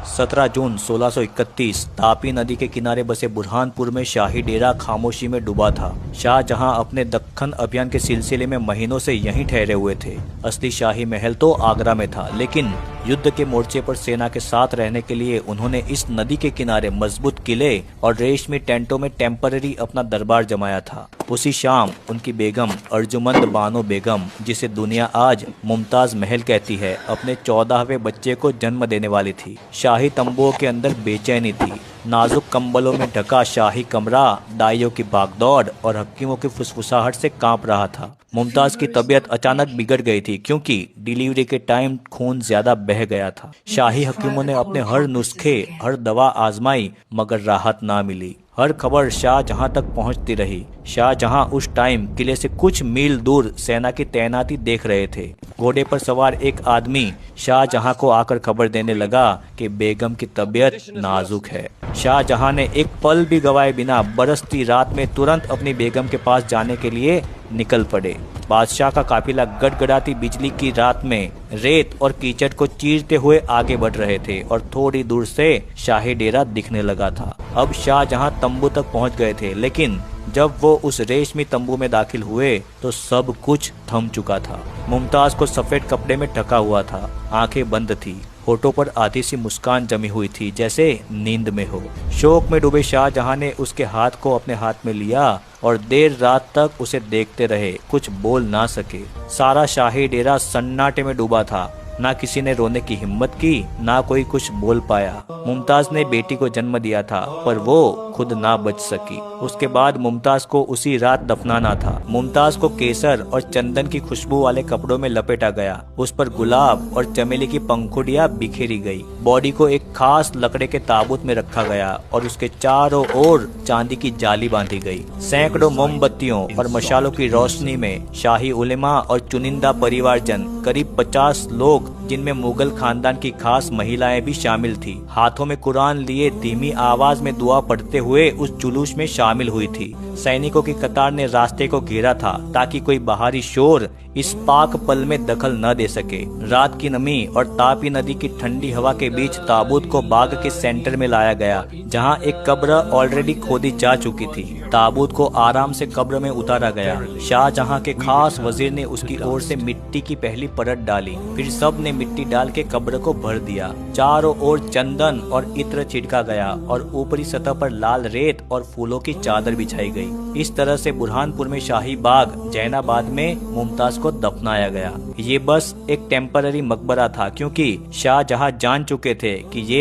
17 जून 1631 तापी नदी के किनारे बसे बुरहानपुर में शाही डेरा खामोशी में डूबा था। शाहजहां अपने दक्खन अभियान के सिलसिले में महीनों से यहीं ठहरे हुए थे। असली शाही महल तो आगरा में था, लेकिन युद्ध के मोर्चे पर सेना के साथ रहने के लिए उन्होंने इस नदी के किनारे मजबूत किले और रेशमी टेंटों में टेम्पररी अपना दरबार जमाया था। उसी शाम उनकी बेगम अर्जुमंद बानो बेगम, जिसे दुनिया आज मुमताज महल कहती है, अपने 14वें बच्चे को जन्म देने वाली थी। शाही तंबुओं के अंदर बेचैनी थी। नाजुक कंबलों में ढका शाही कमरा दाइयों की भागदौड़ और हकीमों की फुसफुसाहट से कांप रहा था। मुमताज की तबीयत अचानक बिगड़ गई थी, क्योंकि डिलीवरी के टाइम खून ज्यादा बह गया था। शाही हकीमों ने अपने हर नुस्खे, हर दवा आजमाई, मगर राहत ना मिली। हर खबर शाहजहां तक पहुंचती रही। शाहजहां उस टाइम किले से कुछ मील दूर सेना की तैनाती देख रहे थे। घोड़े पर सवार एक आदमी शाहजहां को आकर खबर देने लगा कि बेगम की तबीयत नाजुक है। शाहजहां ने एक पल भी गवाए बिना बरसती रात में तुरंत अपनी बेगम के पास जाने के लिए निकल पड़े। बादशाह का काफिला गड़गड़ाती बिजली की रात में रेत और कीचड़ को चीरते हुए आगे बढ़ रहे थे और थोड़ी दूर से शाही डेरा दिखने लगा था। अब शाहजहां तंबू तक पहुंच गए थे, लेकिन जब वो उस रेशमी तंबू में दाखिल हुए तो सब कुछ थम चुका था। मुमताज को सफेद कपड़े में ढका हुआ था, आंखें बंद थी, होठों पर आधी सी मुस्कान जमी हुई थी, जैसे नींद में हो। शोक में डूबे शाहजहां ने उसके हाथ को अपने हाथ में लिया और देर रात तक उसे देखते रहे, कुछ बोल ना सके। सारा शाही डेरा सन्नाटे में डूबा था। ना किसी ने रोने की हिम्मत की, ना कोई कुछ बोल पाया। मुमताज ने बेटी को जन्म दिया था, पर वो खुद ना बच सकी। उसके बाद मुमताज को उसी रात दफनाना था। मुमताज को केसर और चंदन की खुशबू वाले कपड़ों में लपेटा गया। उस पर गुलाब और चमेली की पंखुड़ियां बिखेरी गई। बॉडी को एक खास लकड़े के ताबूत में रखा गया और उसके चारों ओर चांदी की जाली बांधी गई। सैकड़ों मोमबत्तियों और मशालों की रोशनी में शाही उलेमा और चुनिंदा परिवारजन, करीब 50 लोग, जिनमें मुगल खानदान की खास महिलाएं भी शामिल थी, हाथों में कुरान लिए धीमी आवाज में दुआ पढ़ते हुए उस जुलूस में शामिल हुई थी। सैनिकों की कतार ने रास्ते को घेरा था ताकि कोई बाहरी शोर इस पाक पल में दखल न दे सके। रात की नमी और तापी नदी की ठंडी हवा के बीच ताबूत को बाग के सेंटर में लाया गया, जहां एक कब्र ऑलरेडी खोदी जा चुकी थी। ताबूत को आराम से कब्र में उतारा गया। शाहजहां के खास वजीर ने उसकी ओर से मिट्टी की पहली परत डाली, फिर सब ने मिट्टी डाल के कब्र को भर दिया। चारों ओर चंदन और इत्र छिड़का गया और ऊपरी सतह पर लाल रेत और फूलों की चादर बिछाई गई। इस तरह से बुरहानपुर में शाही बाग जैनाबाद में मुमताज को दफनाया गया। ये बस एक टेम्पररी मकबरा था, क्योंकि शाहजहां जान चुके थे कि ये